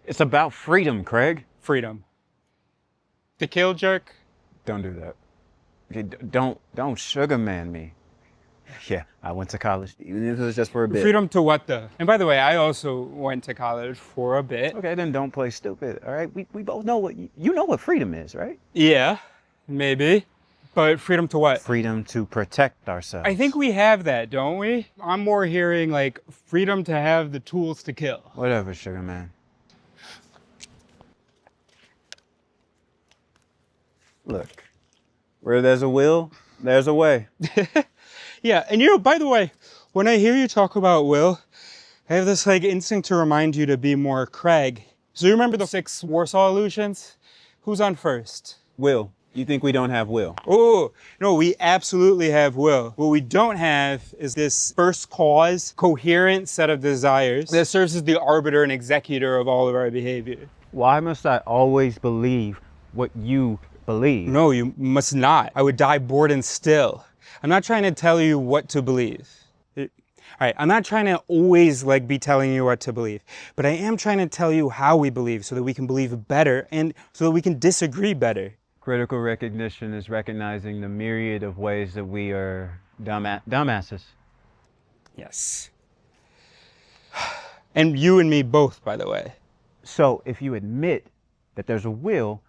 It's about freedom, Craig. Freedom. The kill jerk? Don't do that. Okay, don't sugar man me. Yeah, I went to college, even if it was just for a bit. Freedom to what though? And by the way, I also went to college for a bit. Okay, then don't play stupid, all right? We both know what, you know what freedom is, right? Yeah, maybe. But freedom to what? Freedom to protect ourselves. I think we have that, don't we? I'm more hearing like freedom to have the tools to kill. Whatever, sugar man. Look, where there's a will, there's a way. Yeah, and you know, by the way, when I hear you talk about will, I have this like instinct to remind you to be more Craig. So you remember the 6 Warsaw illusions? Who's on first? Will. You think we don't have will? Oh, no, we absolutely have will. What we don't have is this first cause, coherent set of desires that serves as the arbiter and executor of all of our behavior. Why must I always believe what you believe? No, you must not. I would die bored and still. I'm not trying to tell you what to believe. All right, I'm not trying to always like be telling you what to believe, but I am trying to tell you how we believe so that we can believe better and so that we can disagree better. Critical recognition is recognizing the myriad of ways that we are dumbasses. Yes. And you and me both, by the way. So if you admit that there's a will,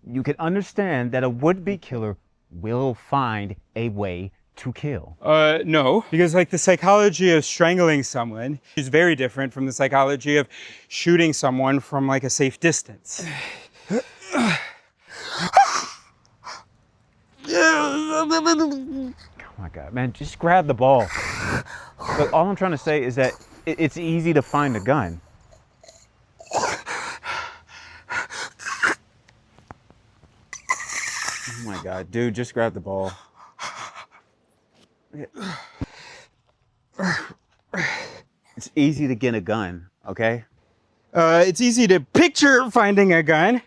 you can understand that a would-be killer will find a way to kill. No, because like the psychology of strangling someone is very different from the psychology of shooting someone from like a safe distance. Oh my God, man, just grab the ball. Look, all I'm trying to say is that it's easy to find a gun. Oh my God, dude, just grab the ball. It's easy to get a gun, okay? It's easy to picture finding a gun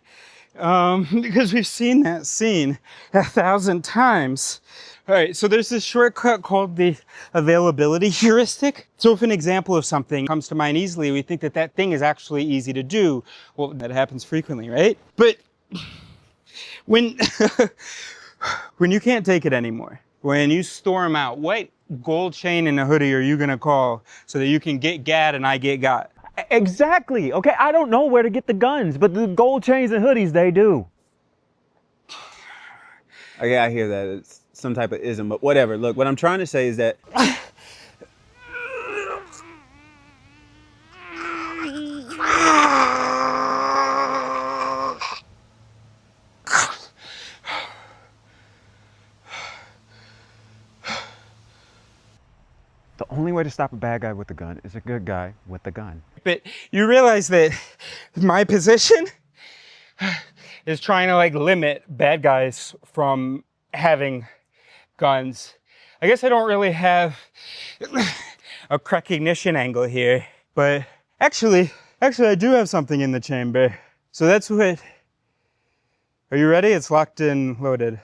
because we've seen that scene 1,000 times. All right, so there's this shortcut called the availability heuristic. So if an example of something comes to mind easily, we think that that thing is actually easy to do. Well, that happens frequently, right? But when you can't take it anymore, when you storm out, what gold chain and a hoodie are you gonna call so that you can get Gad and I get got? Exactly, okay? I don't know where to get the guns, but the gold chains and hoodies, they do. Okay, I hear that. It's some type of ism, but whatever. Look, what I'm trying to say is that the only way to stop a bad guy with a gun is a good guy with a gun. But you realize that my position is trying to like limit bad guys from having guns. I guess I don't really have a recognition angle here, but actually I do have something in the chamber. So that's what, are you ready? It's locked and loaded.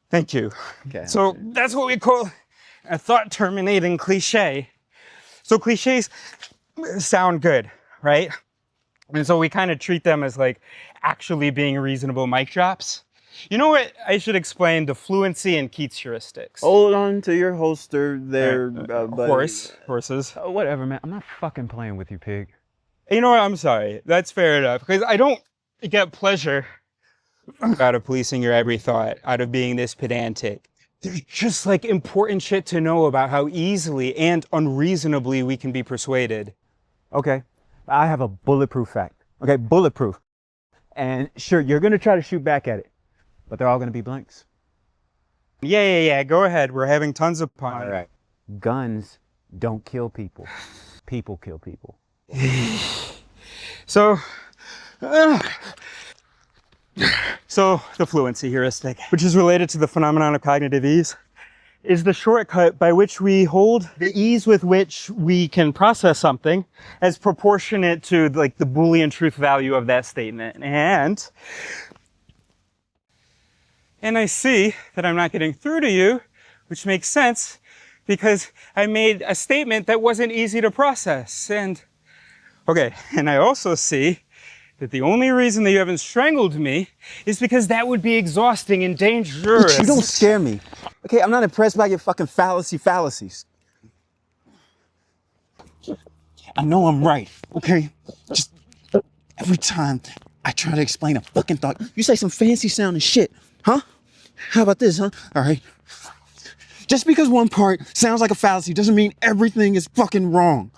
Thank you. Okay. So that's what we call a thought terminating cliche. So cliches sound good, right? And so we kind of treat them as like actually being reasonable mic drops. You know what? I should explain the fluency and Keats heuristics. Hold on to your holster there, Horses. Whatever, man. I'm not fucking playing with you, pig. You know what? I'm sorry. That's fair enough. Because I don't get pleasure out of policing your every thought, out of being this pedantic. There's just like important shit to know about how easily and unreasonably we can be persuaded. Okay, I have a bulletproof fact. Okay, bulletproof. And sure, you're gonna try to shoot back at it, but they're all gonna be blanks. Yeah, go ahead. We're having tons of fun. All right. Guns don't kill people. People kill people. So the fluency heuristic, which is related to the phenomenon of cognitive ease, is the shortcut by which we hold the ease with which we can process something as proportionate to like the Boolean truth value of that statement. And I see that I'm not getting through to you, which makes sense because I made a statement that wasn't easy to process. And okay, and I also see that the only reason that you haven't strangled me is because that would be exhausting and dangerous. You don't scare me. Okay, I'm not impressed by your fucking fallacies. I know I'm right, okay? Just every time I try to explain a fucking thought, you say some fancy sounding shit, huh? How about this, huh? All right. Just because one part sounds like a fallacy doesn't mean everything is fucking wrong.